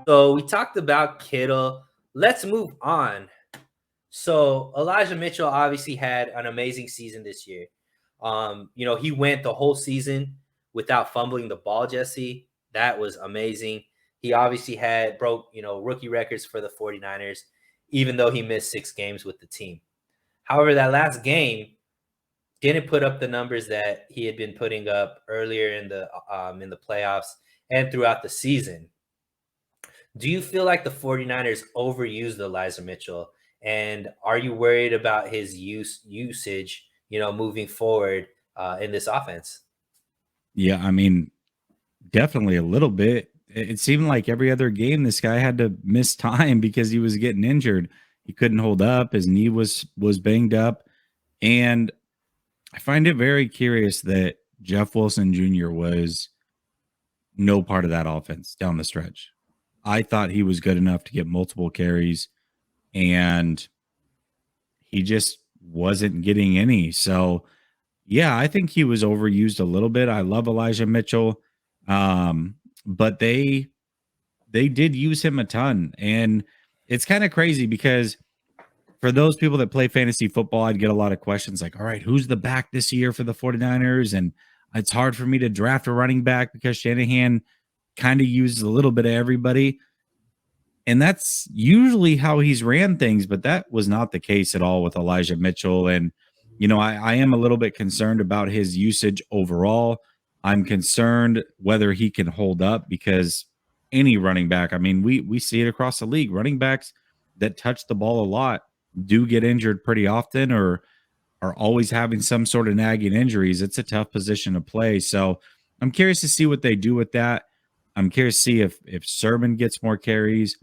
So we talked about Kittle. Let's move on. So Elijah Mitchell obviously had an amazing season this year. He went the whole season without fumbling the ball, Jesse. That was amazing. He obviously broke, rookie records for the 49ers, even though he missed 6 games with the team. However, that last game didn't put up the numbers that he had been putting up earlier in the playoffs and throughout the season. Do you feel like the 49ers overused Elijah Mitchell? And are you worried about his usage, moving forward in this offense? Yeah, I mean, definitely a little bit. It seemed like every other game this guy had to miss time because he was getting injured. He couldn't hold up, his knee was banged up, and I find it very curious that Jeff Wilson Jr. was no part of that offense down the stretch. I thought he was good enough to get multiple carries, and he just wasn't getting any. So, yeah, I think he was overused a little bit. I love Elijah Mitchell, but they did use him a ton, and it's kind of crazy because for those people that play fantasy football, I'd get a lot of questions like, all right, who's the back this year for the 49ers? And it's hard for me to draft a running back because Shanahan kind of uses a little bit of everybody. And that's usually how he's ran things, but that was not the case at all with Elijah Mitchell. And, I am a little bit concerned about his usage overall. I'm concerned whether he can hold up because any running back, I mean, we see it across the league. Running backs that touch the ball a lot do get injured pretty often or are always having some sort of nagging injuries. It's a tough position to play. So I'm curious to see what they do with that. I'm curious to see if Sermon gets more carries.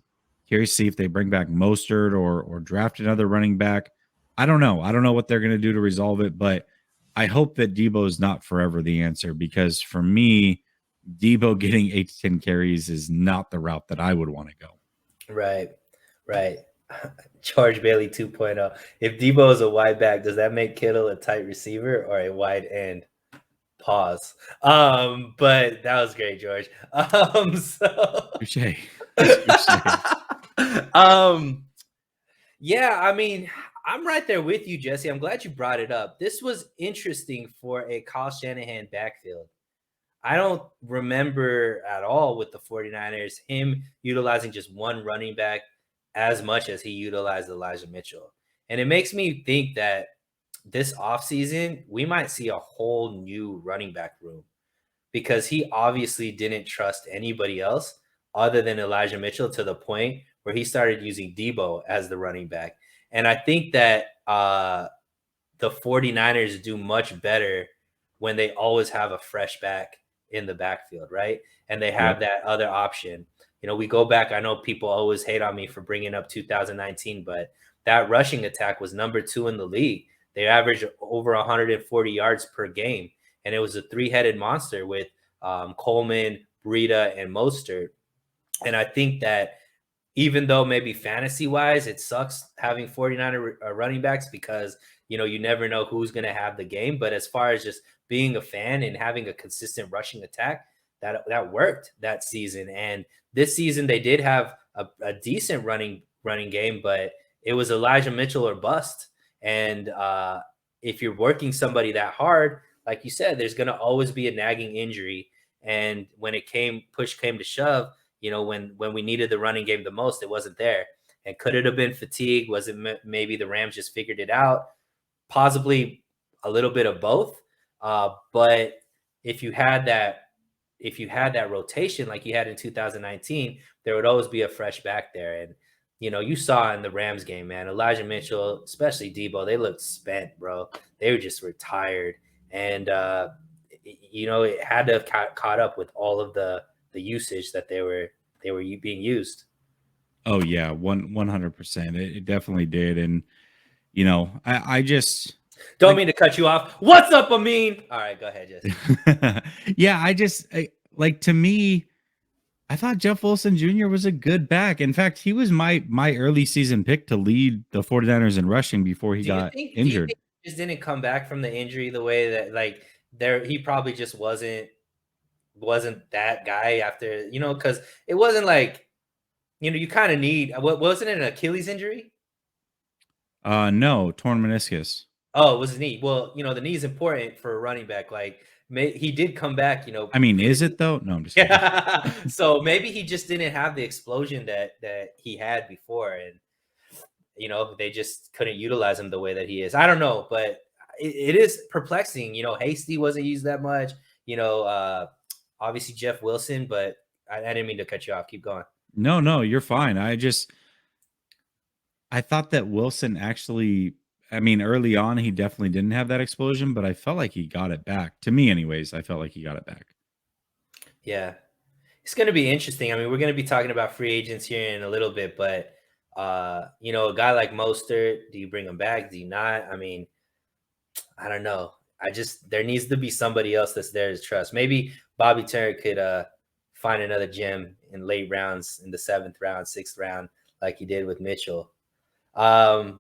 Curious to see if they bring back Mostert or draft another running back. I don't know. I don't know what they're going to do to resolve it, but I hope that Debo is not forever the answer because for me, Debo getting 8 to 10 carries is not the route that I would want to go. Right, right. George Bailey 2.0. If Debo is a wide back, does that make Kittle a tight receiver or a wide end? Pause. But that was great, George. So Touche. Touche. Yeah, I mean, I'm right there with you, Jesse. I'm glad you brought it up. This was interesting for a Kyle Shanahan backfield. I don't remember at all with the 49ers him utilizing just one running back as much as he utilized Elijah Mitchell. And it makes me think that this offseason, we might see a whole new running back room because he obviously didn't trust anybody else other than Elijah Mitchell to the point where he started using Debo as the running back. And I think that the 49ers do much better when they always have a fresh back in the backfield, right? And they have Yep. that other option. We go back. I know people always hate on me for bringing up 2019, but that rushing attack was number 2 in the league. They averaged over 140 yards per game, and it was a three-headed monster with Coleman, Breida, and Mostert. And I think that even though maybe fantasy-wise it sucks having 49er running backs because you never know who's going to have the game, but as far as just being a fan and having a consistent rushing attack, that worked that season. And this season they did have a decent running game, but it was Elijah Mitchell or bust. And if you're working somebody that hard, like you said, there's going to always be a nagging injury. And when push came to shove, when we needed the running game the most, it wasn't there. And could it have been fatigue? Was it maybe the Rams just figured it out? Possibly a little bit of both. But if you had that rotation like you had in 2019, there would always be a fresh back there. And you saw in the Rams game, man, Elijah Mitchell, especially Debo, they looked spent, bro. They were just retired, and it had to have caught up with all of the usage that they were being used. Oh yeah, 100%. It definitely did. And I just Don't like mean to cut you off. What's up, Amin? All right, go ahead, Jesse. yeah, like to me, I thought Jeff Wilson Jr. was a good back. In fact, he was my early season pick to lead the 49ers in rushing before he got Do you think injured. he just didn't come back from the injury the way that he probably just wasn't that guy after, because it wasn't like you kind of need. What wasn't it, an Achilles injury? No, torn meniscus. Oh, it was his knee. Well, the knee is important for a running back. Like, he did come back, I mean, is pretty. it though? No, I'm just kidding. Yeah. So maybe he just didn't have the explosion that he had before, and they just couldn't utilize him the way that he is. I don't know, but it is perplexing. Hasty wasn't used that much. Obviously Jeff Wilson, but I didn't mean to cut you off. Keep going. No, you're fine. I thought that Wilson actually, I mean, early on, he definitely didn't have that explosion, but I felt like he got it back. To me, anyways, I felt like he got it back. Yeah. It's going to be interesting. I mean, we're going to be talking about free agents here in a little bit, but a guy like Mostert, do you bring him back? Do you not? I mean, I don't know. There needs to be somebody else that's there to trust. Maybe Bobby Turner could find another gem in late rounds, in the 7th round, 6th round, like he did with Mitchell.